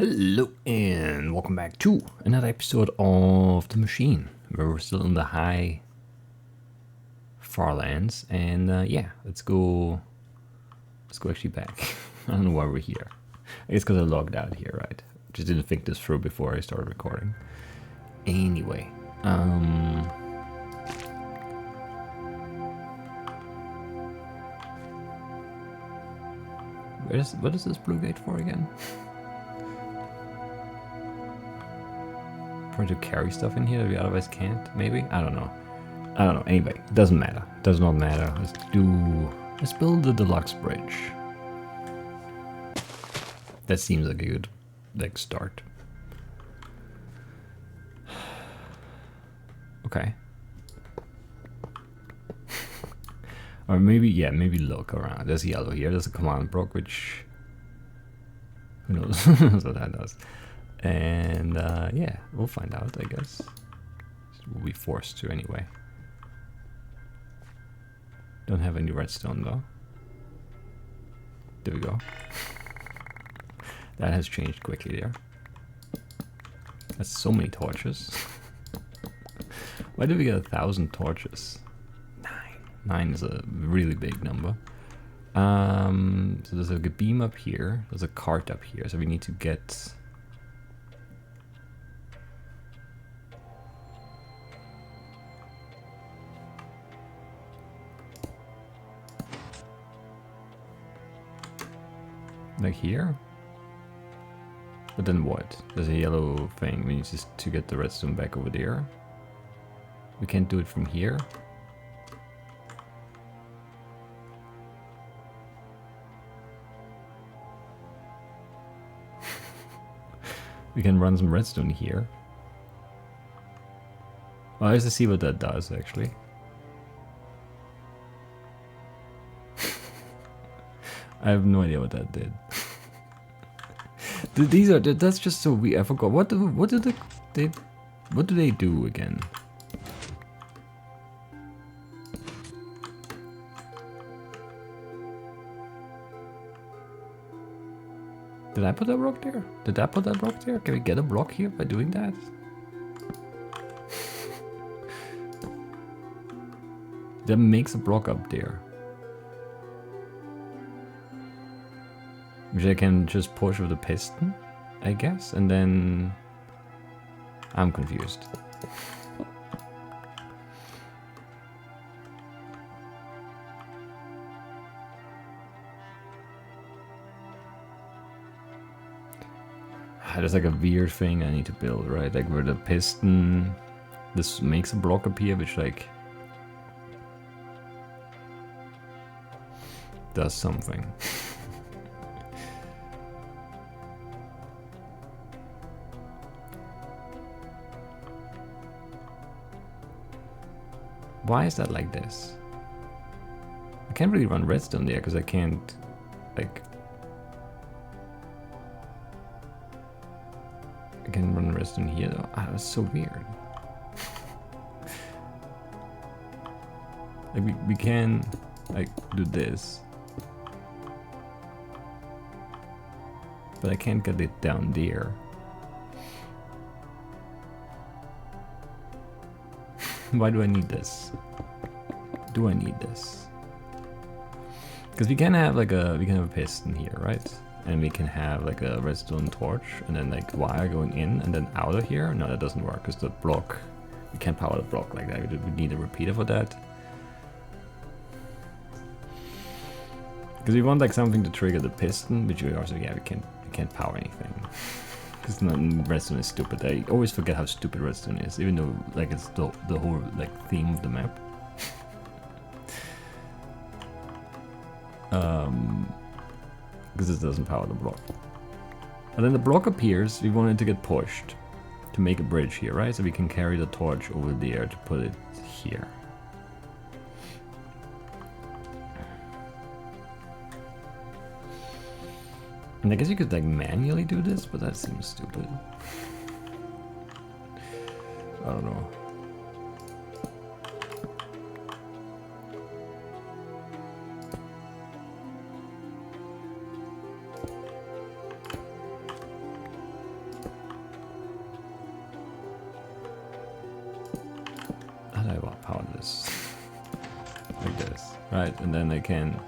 Hello and welcome back to another episode of The Machine, where we're still in the high farlands, and yeah, let's go actually back. I don't know why we're here. I guess because I logged out here, right? Just didn't think this through before I started recording. Anyway, what is this blue gate for again? Trying to carry stuff in here that we otherwise can't, maybe? I don't know. Anyway, it doesn't matter. It does not matter. Let's build the deluxe bridge. That seems like a good start. Okay. Or maybe look around. There's yellow here. There's a command block, which who knows what that does. And yeah, we'll find out, I guess. We'll be forced to anyway. Don't have any redstone though. There we go. That has changed quickly there. That's so many torches. Why did we get 1,000 torches? 9. 9 is a really big number. So there's a beam up here. There's a cart up here. So we need to get... like here? But then what? There's a yellow thing. We need to get the redstone back over there. We can't do it from here. We can run some redstone here. Well, I have to see what that does actually. I have no idea what that did. That's just so weird. I forgot. What do they do again? Did I put that block there? Did I put that block there? Can we get a block here by doing that? That makes a block up there. Which I can just push with the piston, I guess, and then... I'm confused. There's like a weird thing I need to build, right? Like where the piston... This makes a block appear, which like... does something. Why is that like this? I can't really run redstone there because I can't, like... I can run redstone here though. Ah, that's so weird. Like we can, like, do this. But I can't get it down there. Why do I need this? Do I need this? Because we can have like a piston here, right? And we can have like a redstone torch and then like wire going in and then out of here. No, that doesn't work because the block, we can't power the block like that. We need a repeater for that. Because we want like something to trigger the piston, which we also, yeah, we can't power anything. Because redstone is stupid. I always forget how stupid redstone is, even though like it's the whole like theme of the map. Because it doesn't power the block. And then the block appears. We want it to get pushed to make a bridge here, right? So we can carry the torch over there to put it here. And I guess you could like manually do this, but that seems stupid. I don't know. right? And then I can...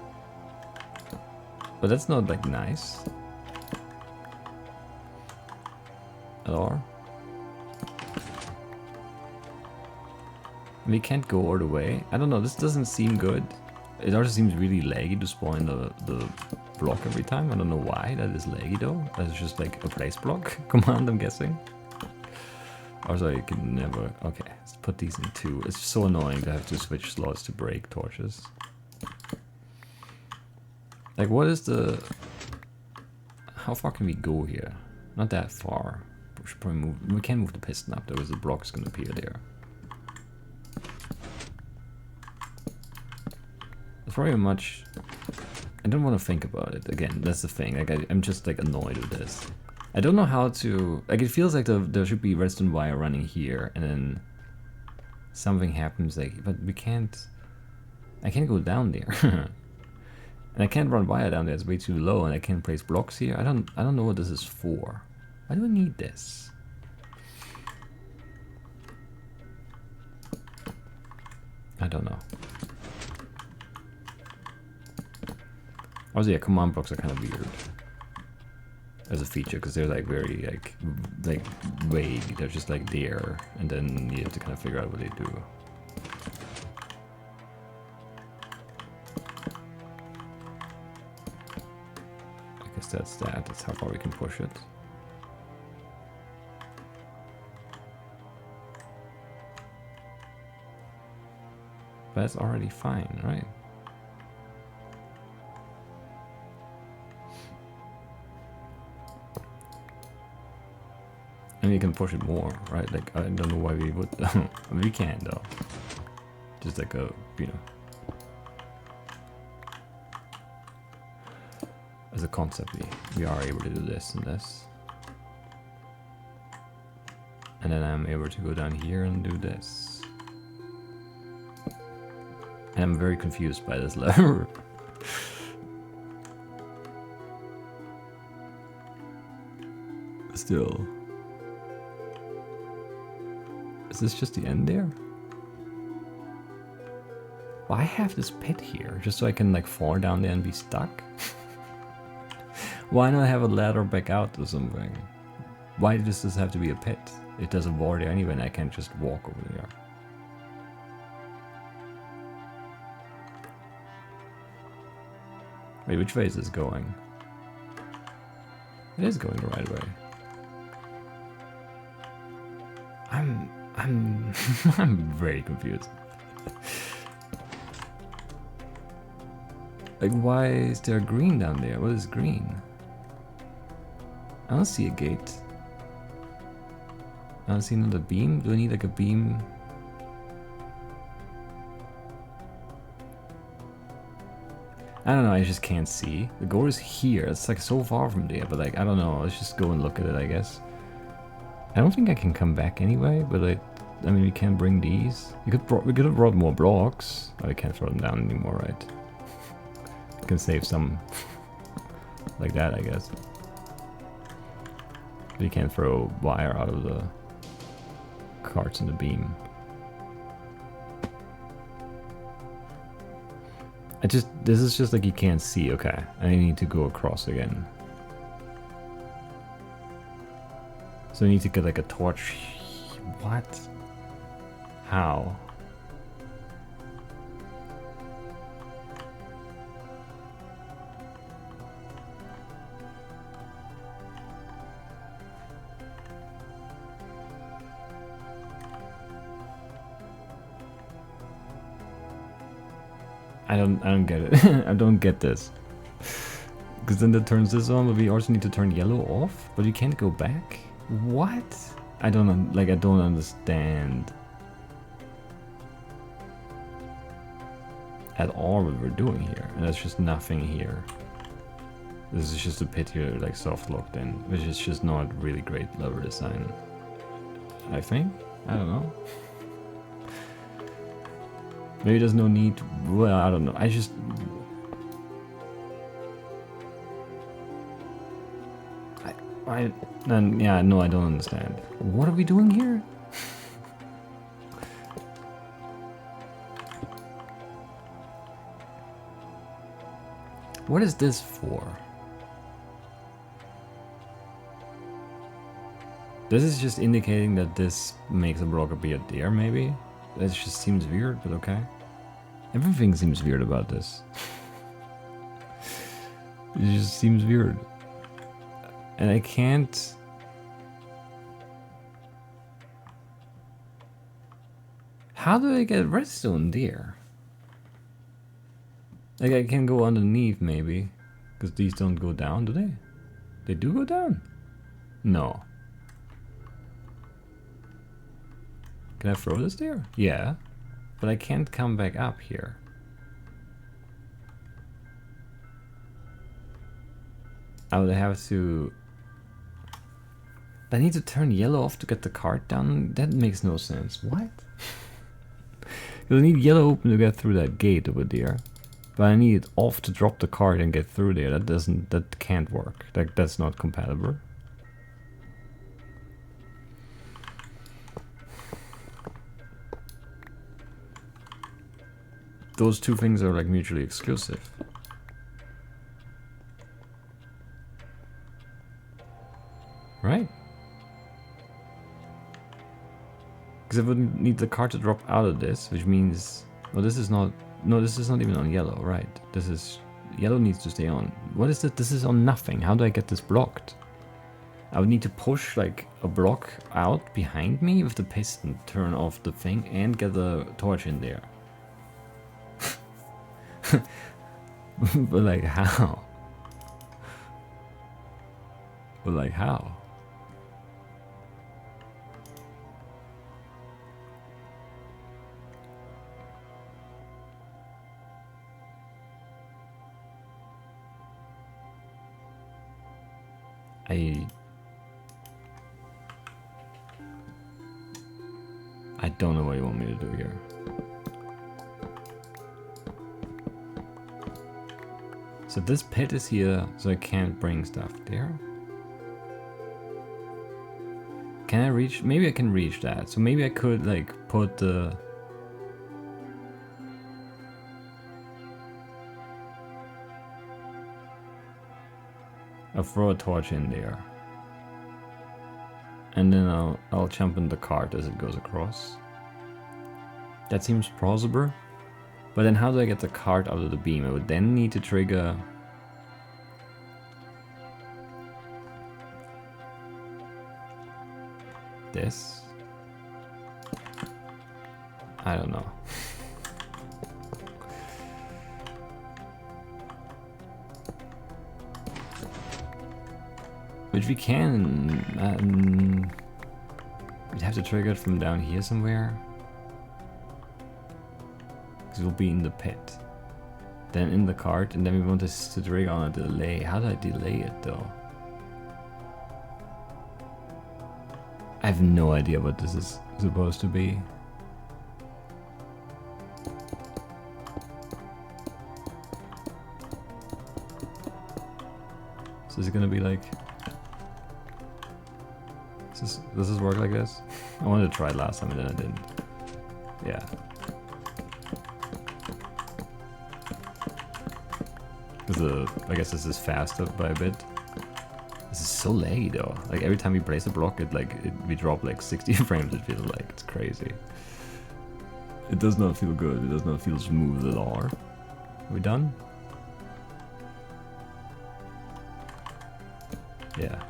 But that's not like nice. At all. We can't go all the way. I don't know, this doesn't seem good. It also seems really laggy to spawn the block every time. I don't know why that is laggy though. That's just like a place block command, I'm guessing. Also, you can never... Okay, let's put these in 2. It's so annoying to have to switch slots to break torches. Like, what is the... How far can we go here? Not that far. We should probably move... We can move the piston up, though, because the block's gonna appear there. It's probably much... I don't want to think about it. Again, that's the thing. Like, I'm just, like, annoyed with this. I don't know how to... Like, it feels like there should be redstone wire running here, and then something happens, like... But we can't... I can't go down there. And I can't run wire down there, it's way too low, and I can't place blocks here. I don't know what this is for. Why do I need this? I don't know. Also, yeah, command blocks are kind of weird as a feature, because they're like very like vague. They're just like there, and then you have to kind of figure out what they do. I guess that's that. That's how far we can push it. But that's already fine, right? And you can push it more, right? Like, I don't know why we would. We can, though. Just like a, you know. As a concept, we are able to do this and this. And then I'm able to go down here and do this. And I'm very confused by this lever. Still. Is this just the end there? Why have this pit here? Just so I can like fall down there and be stuck? Why not have a ladder back out or something? Why does this have to be a pit? It does a wall there anyway and I can't just walk over there. Wait, which way is this going? It is going the right way. I'm very confused. Like, why is there green down there? What is green? I don't see a gate. I don't see another beam. Do I need like a beam? I don't know, I just can't see. The goal is here. It's like so far from there, but like, I don't know. Let's just go and look at it, I guess. I don't think I can come back anyway, but I mean, we can bring these. We could have brought more blocks. Oh, we can't throw them down anymore, right? We can save some like that, I guess. We can't throw wire out of the carts in the beam. This is just like you can't see. Okay, I need to go across again. So I need to get like a torch. What? How? I don't get it. I don't get this. Because then that turns this on, but we also need to turn yellow off, but you can't go back? What? I don't understand at all what we're doing here. And there's just nothing here. This is just a pit here, like soft locked in, which is just not really great level design. I think? I don't know. Maybe there's no need to, well, I don't know. Yeah, no, I don't understand. What are we doing here? What is this for? This is just indicating that this makes a block appear there, maybe? That just seems weird, but okay. Everything seems weird about this. It just seems weird. And I can't... How do I get redstone there? Like I can go underneath maybe. Because these don't go down, do they? They do go down? No. Can I throw this there? Yeah. But I can't come back up here. I would have to... I need to turn yellow off to get the cart down? That makes no sense. What? Because I need yellow open to get through that gate over there. But I need it off to drop the cart and get through there. That can't work. That's not compatible. Those two things are like mutually exclusive. Right? Because I would need the cart to drop out of this, which means... Well, this is not... No, this is not even on yellow, right? This is... Yellow needs to stay on. What is it? This is on nothing. How do I get this blocked? I would need to push like a block out behind me with the piston, turn off the thing, and get the torch in there. But like how? But like how? I don't know what you want me to do here. So this pit is here, so I can't bring stuff there. Can I reach? Maybe I can reach that. So maybe I could like put the... I'll throw a torch in there. And then I'll jump in the cart as it goes across. That seems plausible. But then how do I get the cart out of the beam? I would then need to trigger... this? I don't know. Which we can... we'd have to trigger it from down here somewhere. Because we'll be in the pit. Then in the cart, and then we want this to trigger on a delay. How do I delay it though? I have no idea what this is supposed to be. So is it gonna be like... Does this work like this? I wanted to try it last time and then I didn't. Yeah. Because I guess this is faster by a bit. This is so laggy though. Like every time we place a block, we drop like 60 frames. It feels like it's crazy. It does not feel good. It does not feel smooth at all. Are we done? Yeah.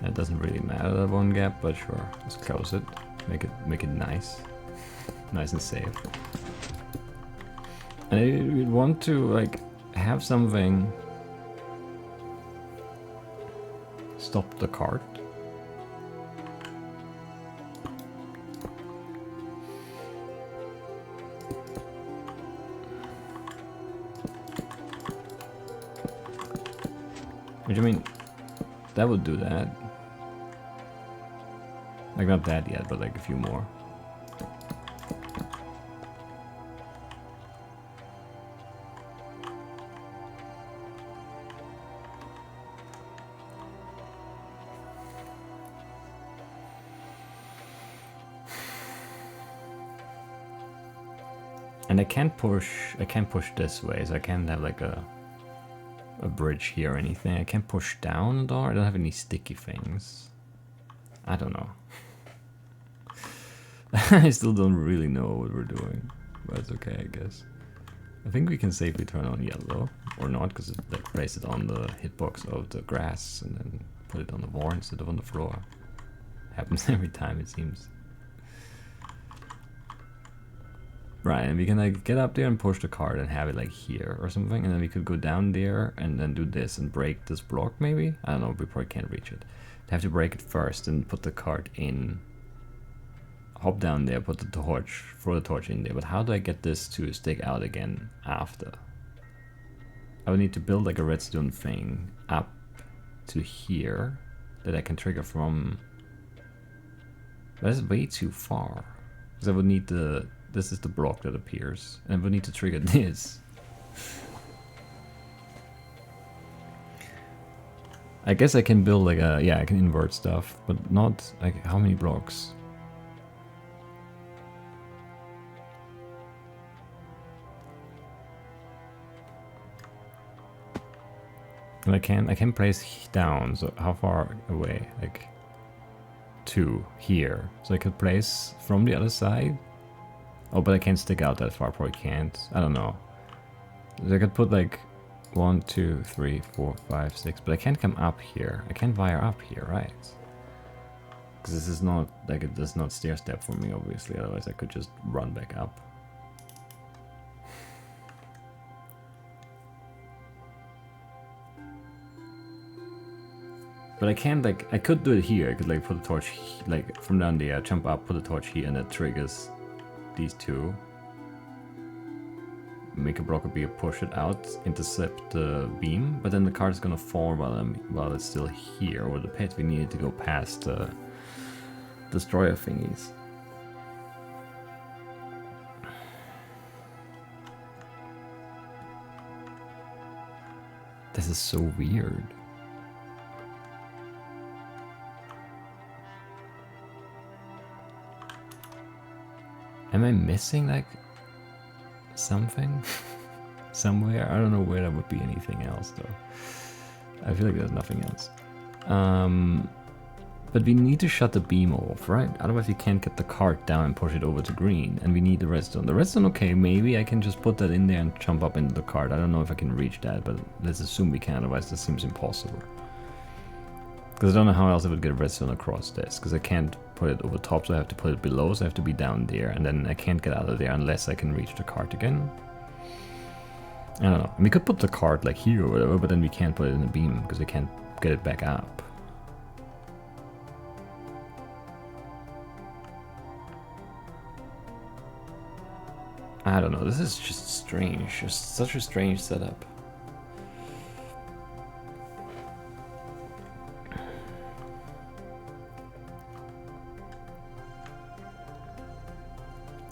It doesn't really matter that one gap, but sure, let's close it. Make it nice. Nice and safe. And I want to like have something stop the cart. Which I mean, that would do that. Like not that yet, but like a few more. And I can't push this way, so I can't have like a bridge here or anything. I can't push down the door. I don't have any sticky things. I don't know. I still don't really know what we're doing, but it's okay, I guess. I think we can safely turn on yellow, or not, because it like place it on the hitbox of the grass and then put it on the wall instead of on the floor. Happens every time, it seems. Right, and we can like get up there and push the cart and have it like here or something, and then we could go down there and then do this and break this block maybe? I don't know, we probably can't reach it. We have to break it first and put the cart in. Hop down there, put the torch, throw the torch in there, but how do I get this to stick out again after? I would need to build like a redstone thing up to here that I can trigger from. That's way too far. Because I would need the... This is the block that appears. And I would need to trigger this. I guess I can build like a... Yeah, I can invert stuff. But not... Like, how many blocks? And I can place down. So how far away? Like... 2 here. So I could place from the other side. Oh, but I can't stick out that far. Probably can't. I don't know. I could put like 1, 2, 3, 4, 5, 6. But I can't come up here. I can't wire up here, right? Because this is not like it does not stair step for me, obviously. Otherwise, I could just run back up. But I can't like I could do it here. I could like put a torch like from down there, jump up, put a torch here, and that triggers these two. Make a block be push it out, intercept the beam, but then the card is gonna fall while it's still here, or the pit. We needed to go past the destroyer thingies. This is so weird. Am I missing like something somewhere? I don't know where there would be anything else though. I feel like there's nothing else. But we need to shut the beam off, right? Otherwise we can't get the cart down and push it over to green, and we need the redstone. The redstone, okay, maybe I can just put that in there and jump up into the cart. I don't know if I can reach that, but let's assume we can, otherwise this seems impossible. Because I don't know how else I would get redstone across this, because I can't put it over top, so I have to put it below, so I have to be down there, and then I can't get out of there unless I can reach the cart again. I don't know. And we could put the cart like here or whatever, but then we can't put it in the beam, because we can't get it back up. I don't know, this is just strange, just such a strange setup.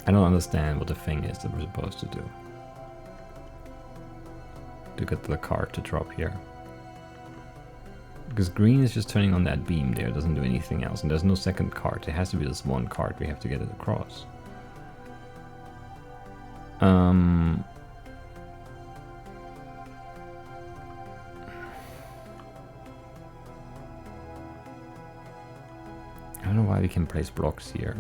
I don't understand what the thing is that we're supposed to do. To get the cart to drop here. Because green is just turning on that beam there, it doesn't do anything else, and there's no second cart. It has to be this one cart, we have to get it across. I don't know why we can place blocks here.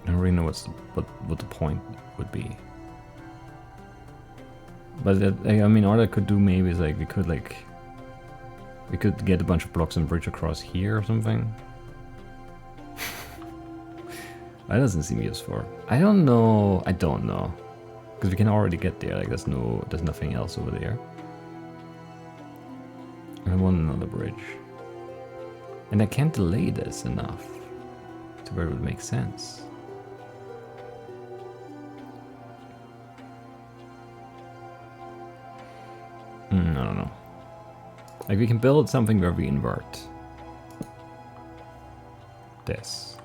I don't really know what the point would be. But I mean, all I could do maybe is like we could get a bunch of blocks and bridge across here or something. That doesn't seem useful. I don't know. I don't know, because we can already get there. Like there's nothing else over there. I want another bridge, and I can't delay this enough to where it would make sense. I don't know. Like we can build something where we invert this.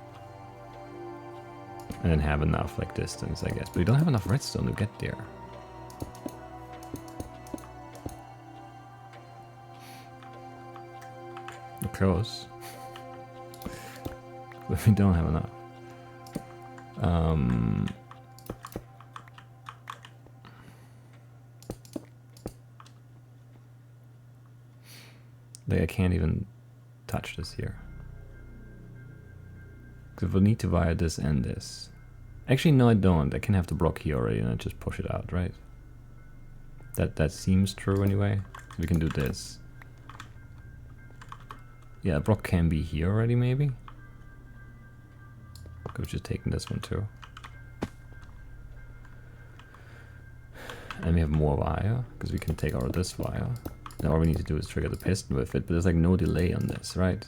And then have enough like distance, I guess. But we don't have enough redstone to get there. We're close. But we don't have enough. Like I can't even touch this here. Because we'll need to wire this and this. Actually, no, I don't. I can have the block here already and I just push it out, right? That seems true anyway. So we can do this. Yeah, a block can be here already, maybe. Could have just taken this one too. And we have more wire, because we can take out this wire. Now all we need to do is trigger the piston with it, but there's like no delay on this, right?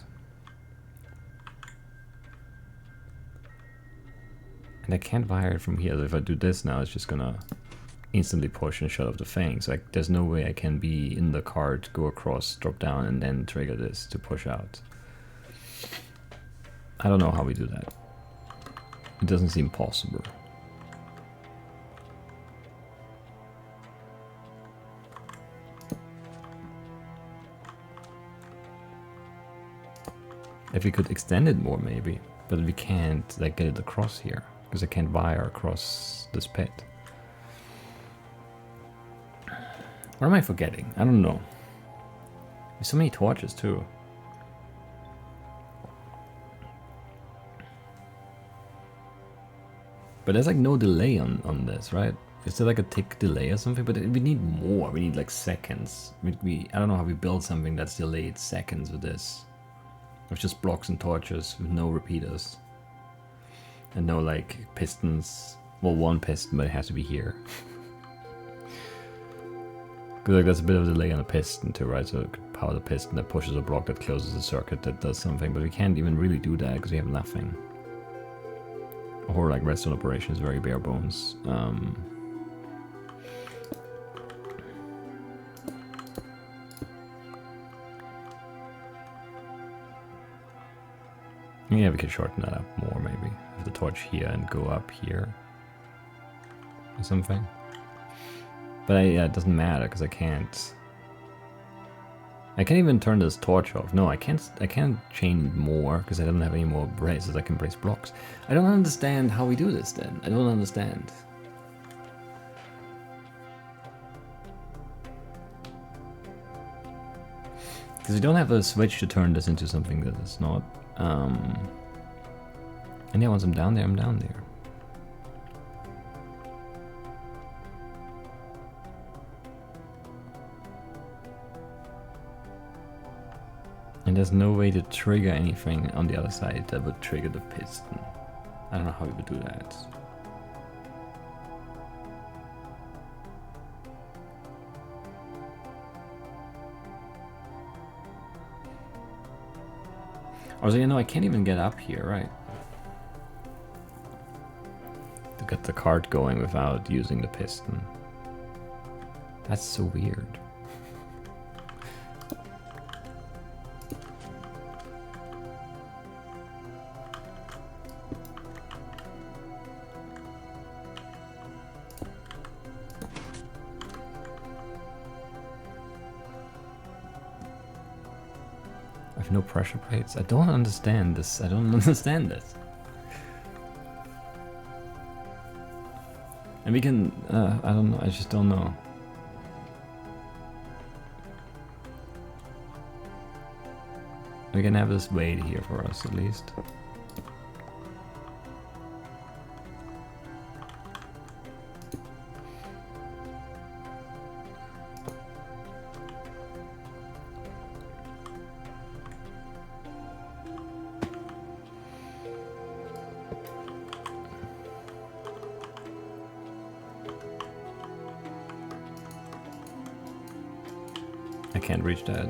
And I can't wire it from here, so if I do this now, it's just gonna instantly push and shut off the fangs. Like, there's no way I can be in the cart, go across, drop down, and then trigger this to push out. I don't know how we do that. It doesn't seem possible. If we could extend it more, maybe, but we can't like get it across here because I can't wire across this pit. What am I forgetting? I don't know. There's so many torches too. But there's like no delay on this, right? Is there like a tick delay or something? But we need more. We need like seconds. I don't know how we build something that's delayed seconds with this. With just blocks and torches with no repeaters. And no like pistons. Well, one piston, but it has to be here. Because like there's a bit of a delay on a piston too, right? So it could power the piston that pushes a block that closes a circuit that does something. But we can't even really do that because we have nothing. Or like redstone operation is very bare bones. Yeah, we could shorten that up more maybe. Have the torch here and go up here. Or something. But yeah, it doesn't matter because I can't even turn this torch off. No, I can't chain more because I don't have any more braces. I can brace blocks. I don't understand how we do this then. I don't understand. Because we don't have a switch to turn this into something that is not. And yeah, once I'm down there, I'm down there. And there's no way to trigger anything on the other side that would trigger the piston. I don't know how we would do that. Also, you know, I can't even get up here, right? To get the cart going without using the piston. That's so weird. No pressure plates. I don't understand this. I don't understand this. And we can, I don't know, I just don't know. We can have this weight here for us at least. I can't reach that.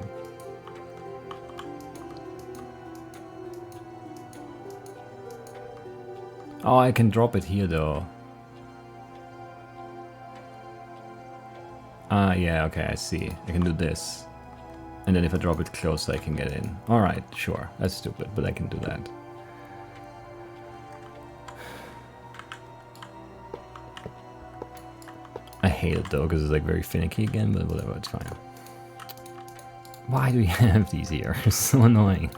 Oh, I can drop it here though. Ah, yeah, okay, I see. I can do this. And then if I drop it closer, I can get in. Alright, sure. That's stupid, but I can do that. I hate it though, because it's like very finicky again, but whatever, it's fine. Why do we have these here? It's so annoying.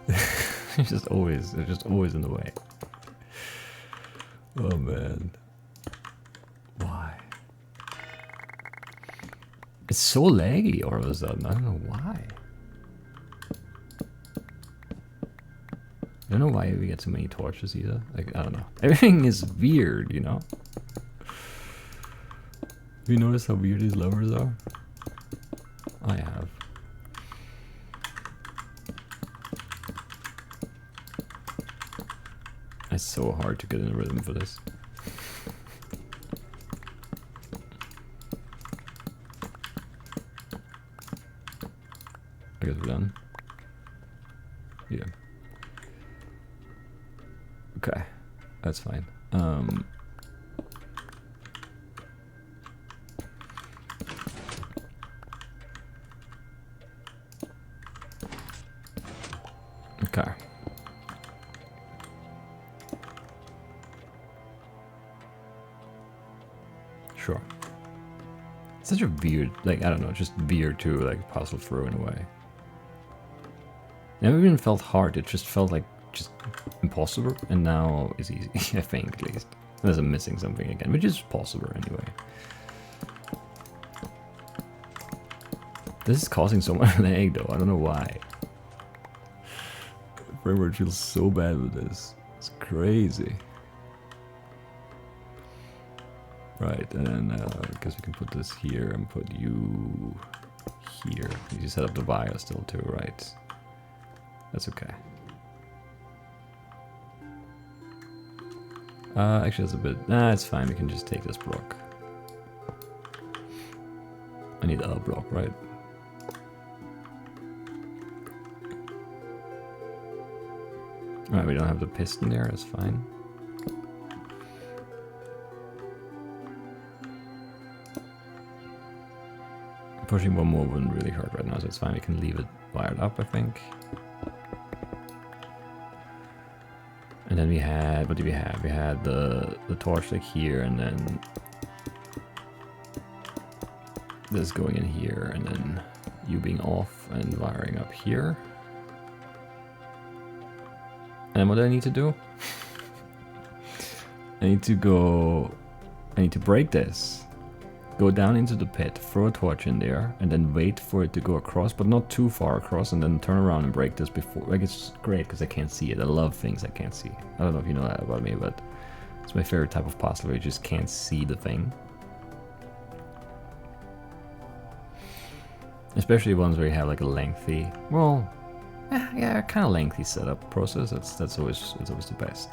It's just always in the way. Oh man. Why? It's so laggy all of a sudden. I don't know why. I don't know why we get so many torches either. Like, I don't know. Everything is weird, you know? Have you noticed how weird these levers are? I have. It's so hard to get in a rhythm for this. I guess we're done. Yeah. Okay, that's fine. Okay. Sure. It's such a weird, like, I don't know, just weird to like puzzle through in a way. Never even felt hard, it just felt like just impossible, and now it's easy, I think, at least. Unless I'm missing something again, which is possible anyway. This is causing so much lag though, I don't know why. Frame rate feels so bad with this. It's crazy. Right, and then I guess we can put this here and put you here. You set up the wire still too, right? That's okay. Actually, that's a bit. Nah, it's fine. We can just take this block. I need a block, right? Alright, we don't have the piston there. That's fine. Pushing one more wouldn't really hurt right now, so it's fine. We can leave it wired up, I think. And then we had, what did we have? We had the torch like here, and then this going in here, and then you being off and wiring up here. And what do I need to do? I need to break this. Go down into the pit, throw a torch in there, and then wait for it to go across, but not too far across, and then turn around and break this before. Like, it's great because I can't see it. I love things I can't see. I don't know if you know that about me, but it's my favorite type of puzzle where you just can't see the thing. Especially ones where you have like a lengthy, well, yeah, kind of lengthy setup process. That's always the best.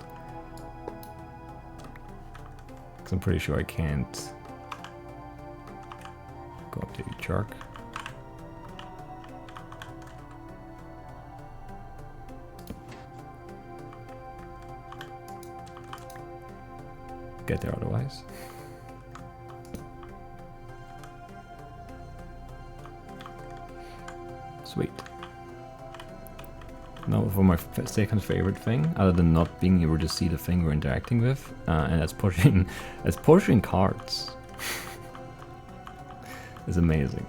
Because I'm pretty sure I can't go up to each arc. Get there otherwise. Sweet. Now for my second favorite thing, other than not being able to see the thing we're interacting with, and that's pushing cards. It's amazing.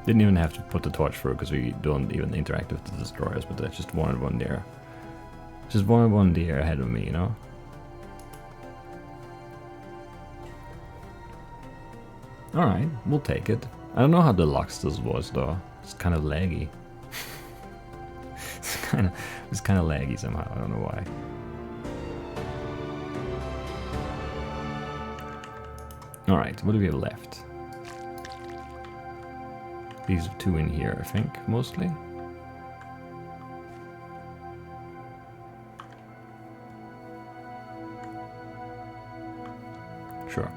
Didn't even have to put the torch through because we don't even interact with the destroyers, but I just wanted one there. Just wanted one there ahead of me, you know? Alright, we'll take it. I don't know how deluxe this was though. It's kind of laggy. It's kind of laggy somehow, I don't know why. Alright, what do we have left? These two in here, I think, mostly. Sure.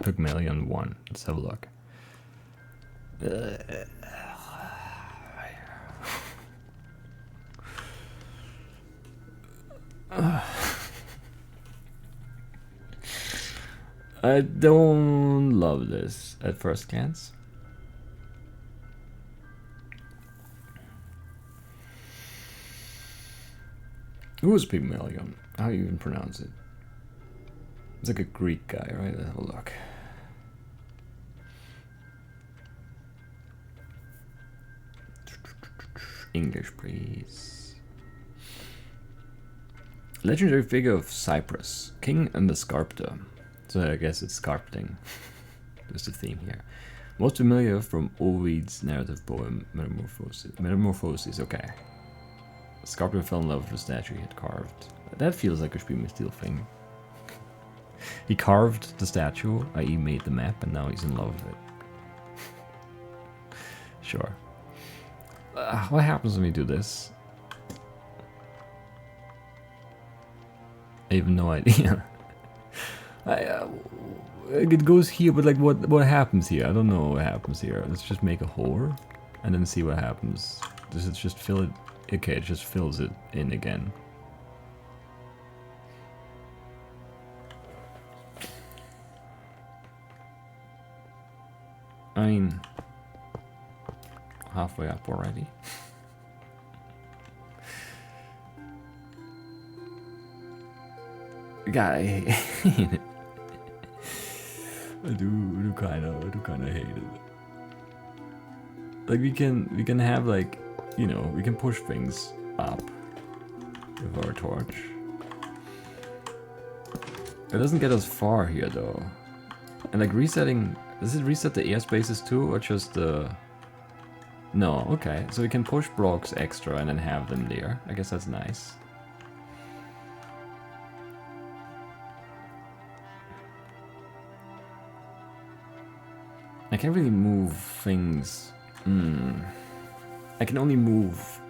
Pygmalion 1. Let's have a look. I don't love this at first glance. Who is Pygmalion? How do you even pronounce it? It's like a Greek guy, right? Let's have a look. English, please. Legendary figure of Cyprus, king and the sculptor. So I guess it's sculpting. There's the theme here. Most familiar from Ovid's narrative poem Metamorphosis. Metamorphosis, okay. The sculptor fell in love with the statue he had carved. That feels like a SpielmitStil thing. He carved the statue, i.e. made the map, and now he's in love with it. Sure. What happens when we do this? I have no idea. It goes here, but like what happens here? I don't know what happens here. Let's just make a hole and then see what happens. Does it just fill it? Okay, it just fills it in again. I mean, halfway up already. God, I hate it. I do kind of hate it. Like we can have like, you know, we can push things up with our torch. It doesn't get us far here though. And like resetting, does it reset the airspaces too, or just the? No, okay. So we can push blocks extra and then have them there. I guess that's nice. I can't really move things. I can only move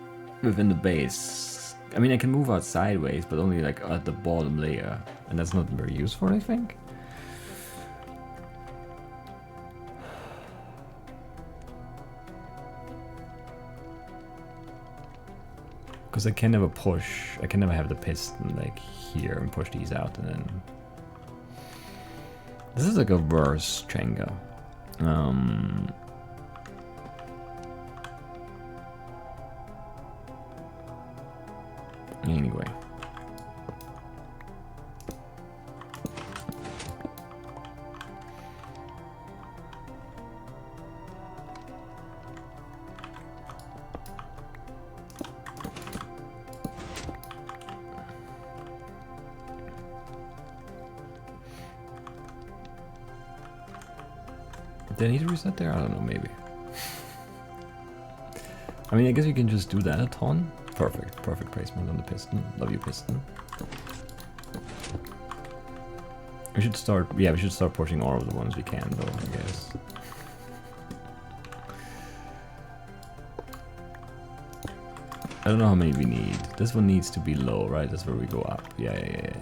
within the base. I mean, I can move out sideways, but only like at the bottom layer. And that's not very useful, I think. Because I can never push, I can never have the piston like here and push these out and then... This is like a verse Jenga. Anyway. Did I need to reset there? I don't know, maybe. I mean, I guess you can just do that a ton. Perfect, perfect placement on the piston. Love you, piston. We should start, yeah, we should start pushing all of the ones we can, though, I guess. I don't know how many we need. This one needs to be low, right? That's where we go up. Yeah.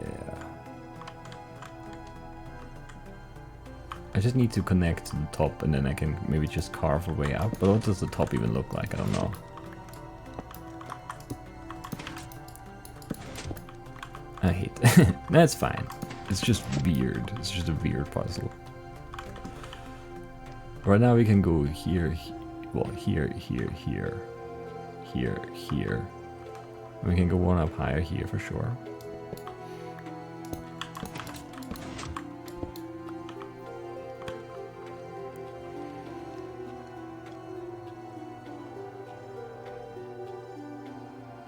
I just need to connect to the top and then I can maybe just carve a way up. But what does the top even look like? I don't know. I hate it. That's fine. It's just weird. It's just a weird puzzle. Right now we can go here, well, here. And we can go one up higher here for sure.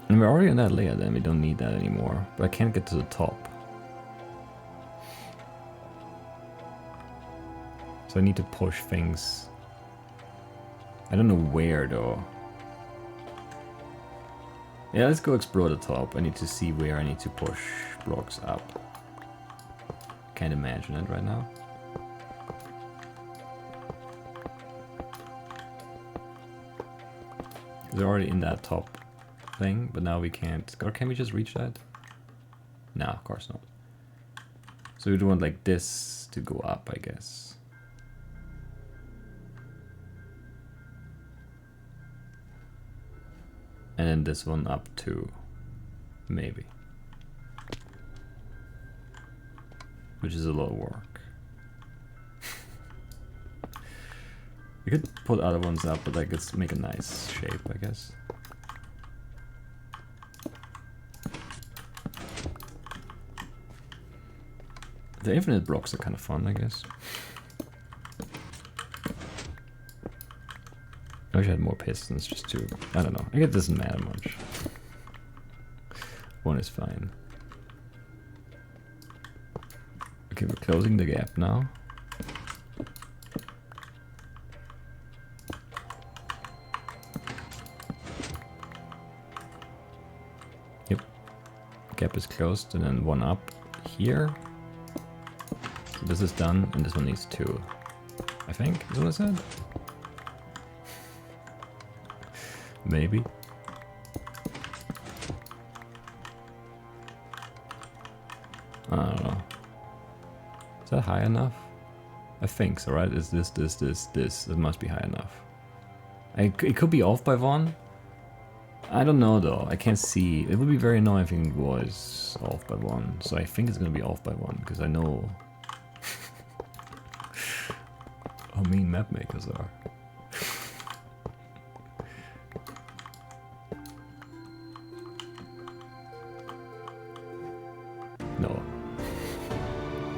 And we're already on that layer then, we don't need that anymore. But I can't get to the top. So I need to push things. I don't know where though. Yeah, let's go explore the top. I need to see where I need to push blocks up. Can't imagine it right now. They're already in that top thing, but now we can't. Or can we just reach that? No, of course not. So we'd want like this to go up, I guess. And then this one up too, maybe. Which is a lot of work. We could put other ones up, but like let's make a nice shape, I guess. The infinite blocks are kind of fun, I guess. I wish I had more pistons just to, I don't know. I guess it doesn't matter much. One is fine. Okay, we're closing the gap now. Yep. Gap is closed and then one up here. So this is done and this one needs 2. I think, is what I said? Maybe. I don't know. Is that high enough? I think so, right? Is this. It must be high enough. It could be off by 1. I don't know though. I can't see. It would be very annoying if it was off by 1. So I think it's gonna be off by 1 because I know how mean map makers are. No.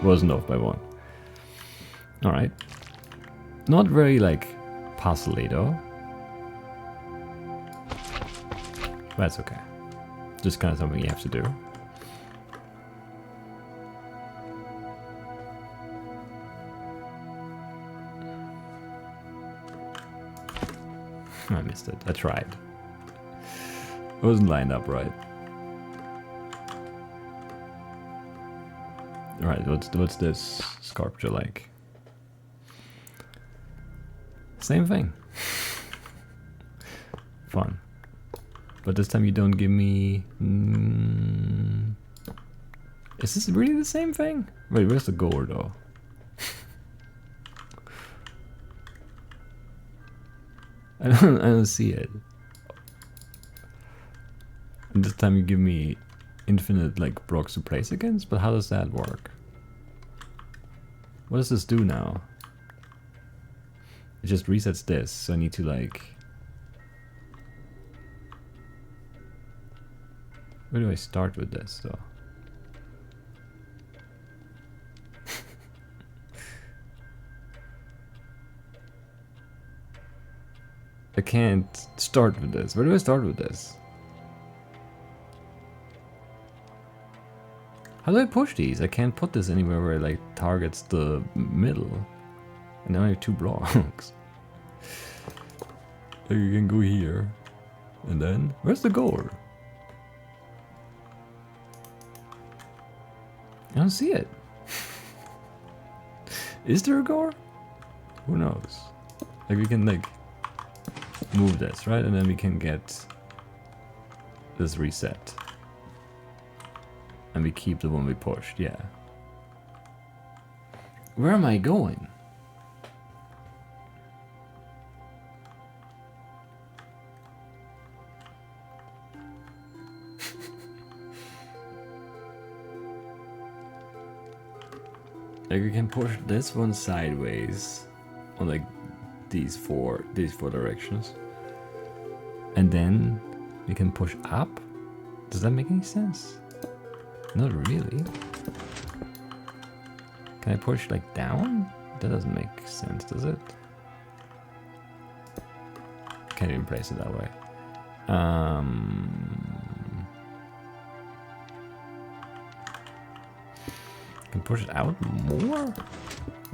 Wasn't off by 1. Alright. Not very, like, puzzly though. That's okay. Just kind of something you have to do. I missed it. I tried. It wasn't lined up right. Alright, what's this sculpture like? Same thing. Fun. But this time you don't give me... Is this really the same thing? Wait, where's the gore though? I don't see it. And this time you give me infinite like blocks to place against, but how does that work? What does this do now? It just resets this, so I need to like... Where do I start with this though? I can't start with this. Where do I start with this? How do I push these? I can't put this anywhere where it like targets the middle. And now I have 2 blocks. Like you can go here. And then, where's the gore? I don't see it. Is there a gore? Who knows? Like we can like move this, right? And then we can get this reset. And we keep the one we pushed, yeah. Where am I going? Like we can push this one sideways on like these four directions. And then we can push up? Does that make any sense? Not really. Can I push like down? That doesn't make sense, does it? Can't even place it that way. Can push it out more?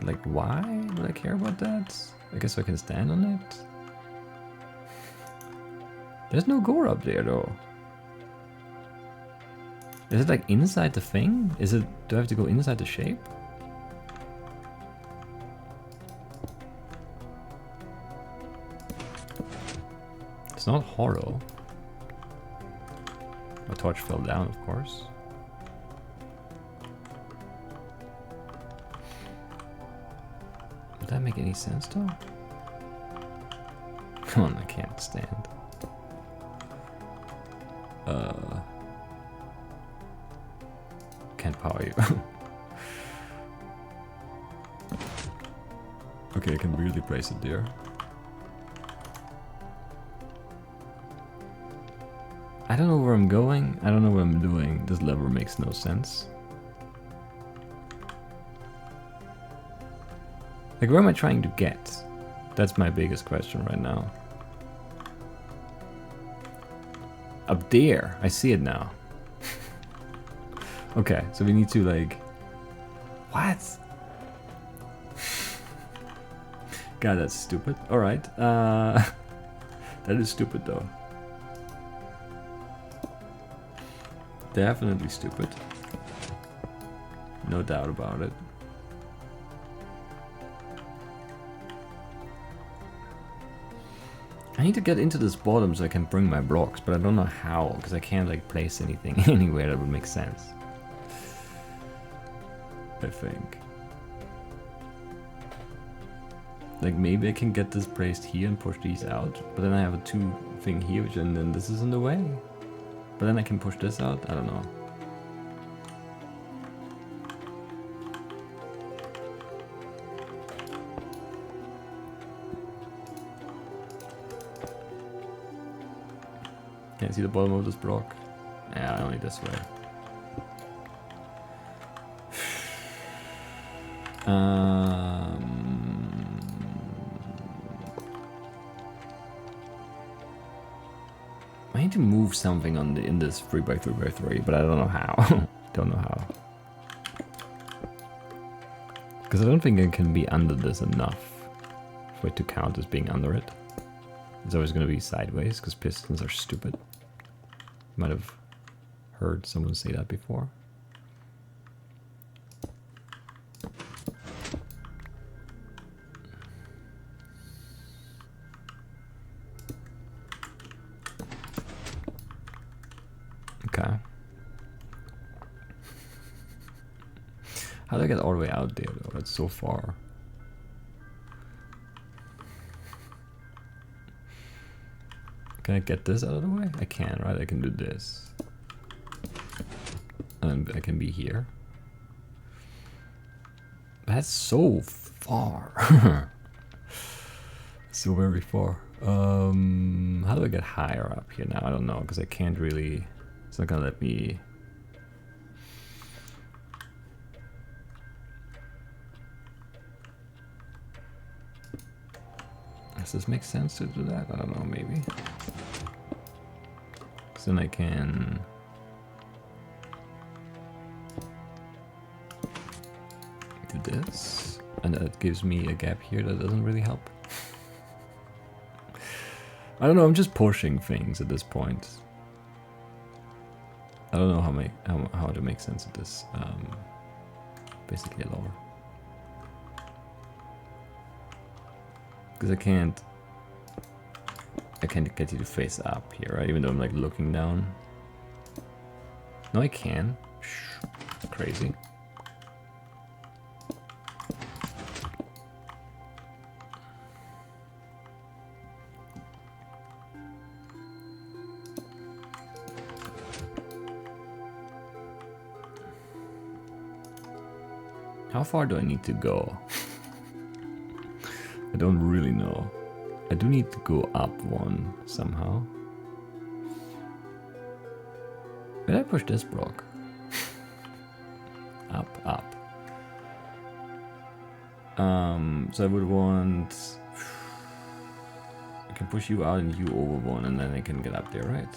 Like why would I care about that? I guess I can stand on it. There's no gore up there though. Is it like inside the thing? Is it, do I have to go inside the shape? It's not hollow. My torch fell down, of course. Would that make any sense though? Come on, I can't stand. Can't power you. Okay, I can really place it there. I don't know where I'm going. I don't know what I'm doing. This lever makes no sense. Like, where am I trying to get? That's my biggest question right now. Up there. I see it now. Okay, so we need to like... What? God, that's stupid. Alright. That is stupid though. Definitely stupid. No doubt about it. I need to get into this bottom so I can bring my blocks, but I don't know how, because I can't like place anything anywhere that would make sense. I think. Like maybe I can get this placed here and push these out, but then I have a 2 thing here, which and then this is in the way. But then I can push this out, I don't know. Can't see the bottom of this block. Yeah, only this way. I need to move something on in this 3x3x3, but I don't know how. Don't know how. Because I don't think it can be under this enough for it to count as being under it. It's always going to be sideways because pistons are stupid. Might have heard someone say that before. Okay. How do I get all the way out there though? That's so far. Can I get this out of the way? I can, right? I can do this. And I can be here. That's so far. So very far. How do I get higher up here now? I don't know, because I can't really... It's not gonna let me... Does this make sense to do that? I don't know, maybe. Because then I can... do this. And that gives me a gap here that doesn't really help. I don't know, I'm just pushing things at this point. I don't know how to make sense of this. Basically lower. Because I can't get you to face up here, right? Even though I'm like looking down. No, I can. Shh. Crazy. How far do I need to go? I don't really know. I do need to go up one somehow. Did I push this block? Up. So I would want... I can push you out and you over one and then I can get up there, right?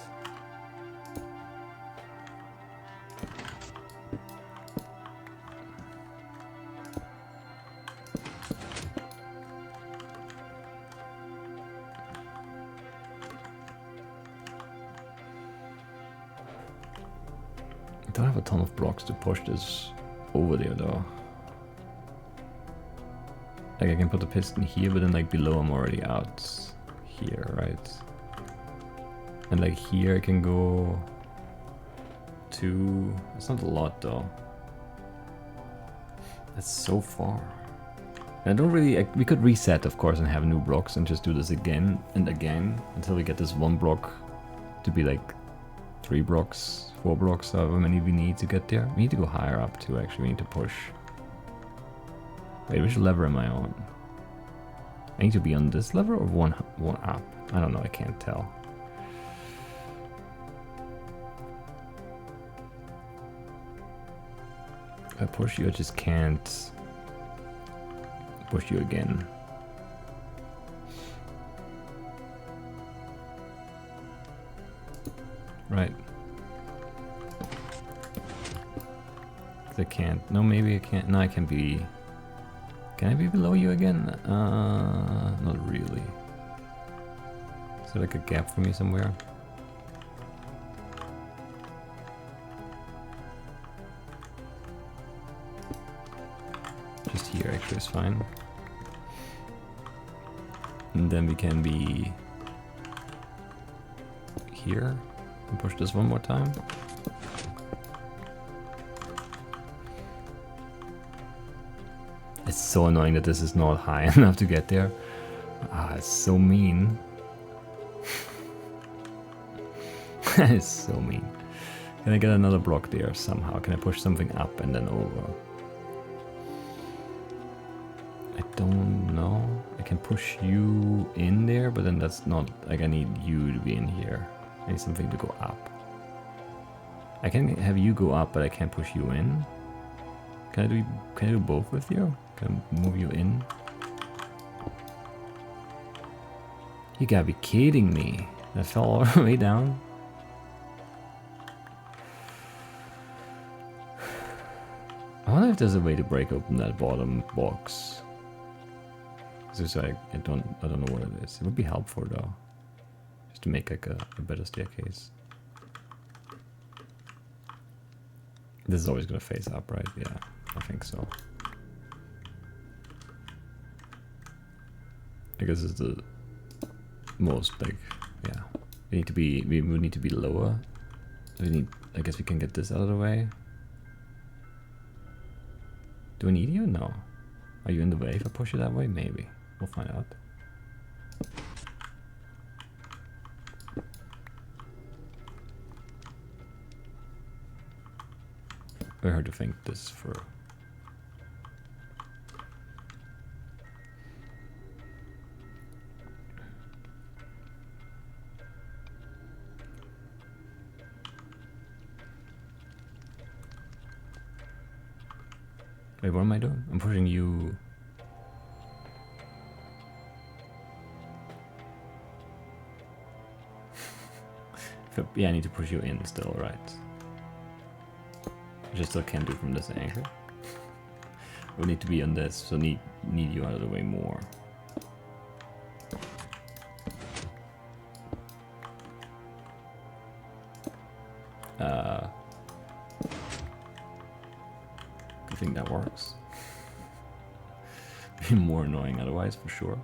I don't have a ton of blocks to push this over there though. Like I can put the piston here, but then like below I'm already out here, right? And like here I can go to... It's not a lot though. That's so far. I don't really... we could reset of course and have new blocks and just do this again and again until we get this one block to be like 3 blocks, 4 blocks, however many we need to get there. We need to go higher up too, actually. We need to push. Wait, which lever am I on? I need to be on this lever or one up? I don't know, I can't tell. If I push you, I just can't push you again. I can't. No, maybe I can't. No, I can be. Can I be below you again? Not really. Is there like a gap for me somewhere? Just here actually is fine. And then we can be here and push this one more time. It's so annoying that this is not high enough to get there. Ah, it's so mean. That is so mean. Can I get another block there somehow? Can I push something up and then over? I don't know. I can push you in there, but then that's not... Like, I need you to be in here. I need something to go up. I can have you go up, but I can't push you in. Can I do both with you? Can I move you in? You gotta be kidding me. That fell all the way down. I wonder if there's a way to break open that bottom box. It's like, I don't know what it is. It would be helpful though. Just to make like a better staircase. This is always gonna face up, right? Yeah, I think so. I guess it's the most like, yeah. We would need to be lower. I guess we can get this out of the way. Do I need you? No. Are you in the way if I push you that way? Maybe. We'll find out. Very hard to think this for. Wait, what am I doing? I'm pushing you. Yeah, I need to push you in still, right? Which I still can't do from this angle. We need to be on this, so need you out of the way more. I think that works. Be more annoying otherwise, for sure.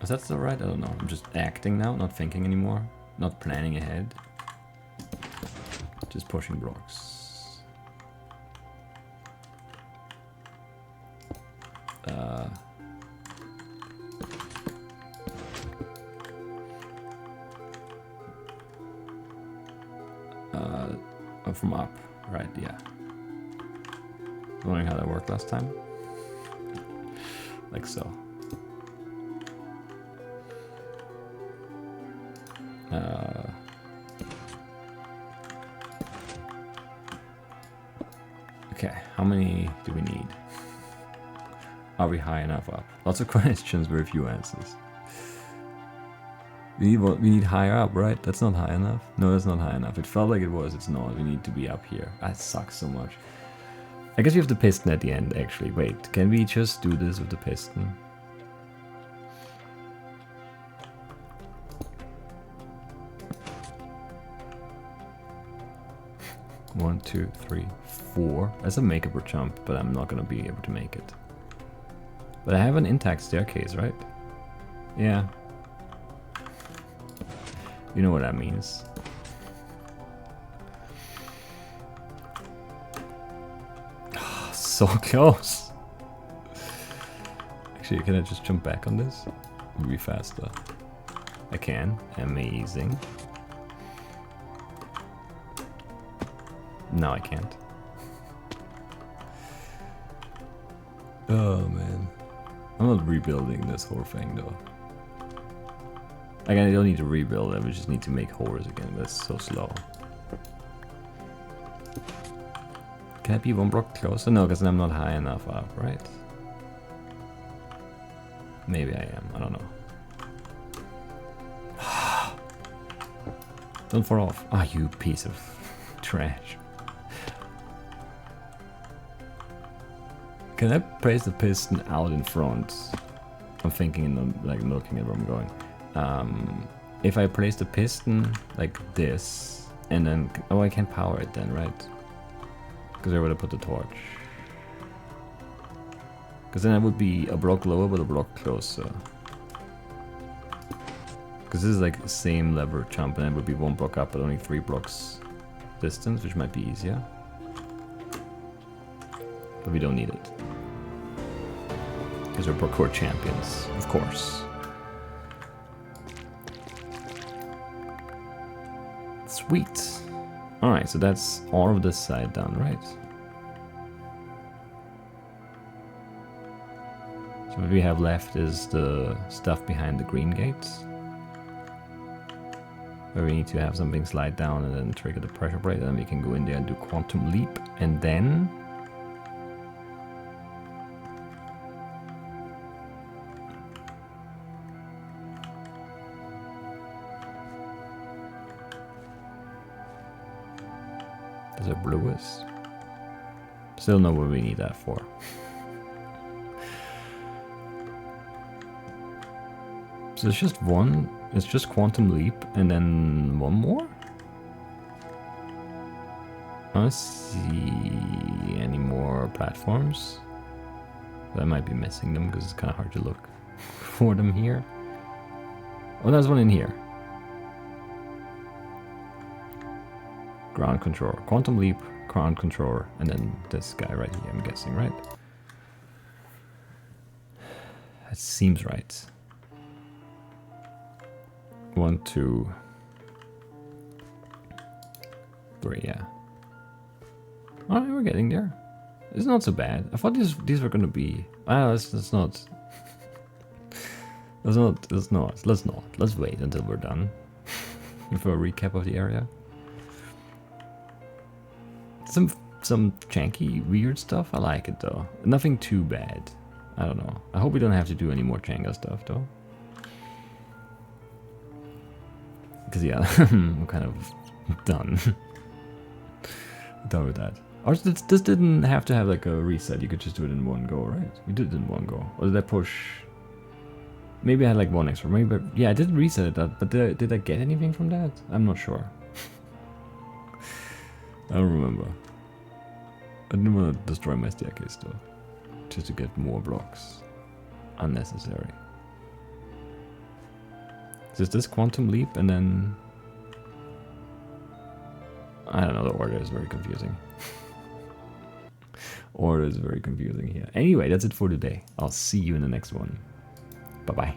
Is that still right? I don't know. I'm just acting now, not thinking anymore, not planning ahead. Just pushing blocks. From up, right? Yeah. Wondering how that worked last time. Like so. Okay, how many do we need? Are we high enough up? Lots of questions, very few answers. We need higher up, right? That's not high enough. No, that's not high enough. It felt like it was, it's not. We need to be up here. That sucks so much. I guess we have the piston at the end, actually. Wait, can we just do this with the piston? One, two, three, four. That's a makeable jump, but I'm not gonna be able to make it. But I have an intact staircase, right? Yeah. You know what that means. Oh, so close. Actually, can I just jump back on this? It'll be faster. I can. Amazing. No, I can't. Oh man. I'm not rebuilding this whole thing though. Like, I don't need to rebuild it, we just need to make holes again. That's so slow. Can I be one block closer? No, because I'm not high enough up, right? Maybe I am, I don't know. Don't fall off. Ah, you piece of trash. Can I place the piston out in front? I'm thinking, like looking at where I'm going. If I place the piston like this, and then oh, I can't power it then, right? Because I would have put the torch. Because then I would be a block lower, but a block closer. Because this is like the same lever jump, and it would be 1 block up, but only 3 blocks distance, which might be easier. But we don't need it. Because we're parkour champions, of course. Sweet. Alright, so that's all of this side done, right? So what we have left is the stuff behind the green gates. Where we need to have something slide down and then trigger the pressure plate, and then we can go in there and do quantum leap, and then there's a bluest. Still know what we need that for. So it's just one. It's just quantum leap and then one more? I don't see any more platforms. But I might be missing them because it's kind of hard to look for them here. Oh, there's one in here. Ground control. Quantum leap, ground control, and then this guy right here, I'm guessing, right? That seems right. 1, 2, 3, yeah. Alright, we're getting there. It's not so bad. I thought these were gonna be... Ah, let's not. Let's not. Let's wait until we're done. For a recap of the area. Some janky, weird stuff. I like it though. Nothing too bad. I don't know. I hope we don't have to do any more Jenga stuff though. Because yeah, I'm kind of done. Done with that. Or this didn't have to have like a reset. You could just do it in one go, right? We did it in one go. Or did I push? Maybe I had like one extra. Maybe, yeah, I didn't reset it. But did I get anything from that? I'm not sure. I don't remember. I didn't want to destroy my staircase though. Just to get more blocks. Unnecessary. Just this quantum leap and then... I don't know, the order is very confusing. Order is very confusing here. Anyway, that's it for today. I'll see you in the next one. Bye-bye.